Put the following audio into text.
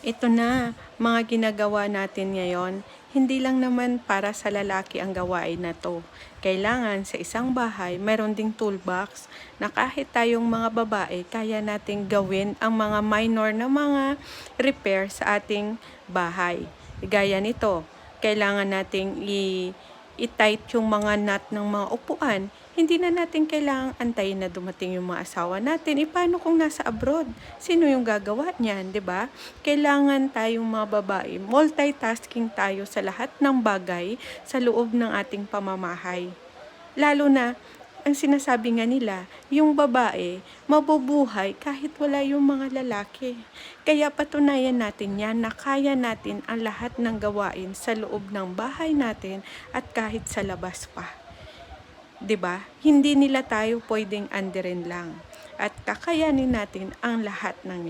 Ito na, mga ginagawa natin ngayon, hindi lang naman para sa lalaki ang gawain na to. Kailangan sa isang bahay, mayroon ding toolbox na kahit tayong mga babae, kaya nating gawin ang mga minor na mga repair sa ating bahay. Gaya nito, kailangan nating i-tight yung mga nut ng mga upuan. Hindi na natin kailangang antayin na dumating yung mga asawa natin. Paano kung nasa abroad? Sino yung gagawa niyan, 'di ba? Kailangan tayong mga babae, multitasking tayo sa lahat ng bagay sa loob ng ating pamamahay. Lalo na, ang sinasabi nga nila, yung babae, mabubuhay kahit wala yung mga lalaki. Kaya patunayan natin yan na kaya natin ang lahat ng gawain sa loob ng bahay natin at kahit sa labas pa. 'Di ba? Hindi nila tayo pwedeng anderin lang at kakayanin natin ang lahat ng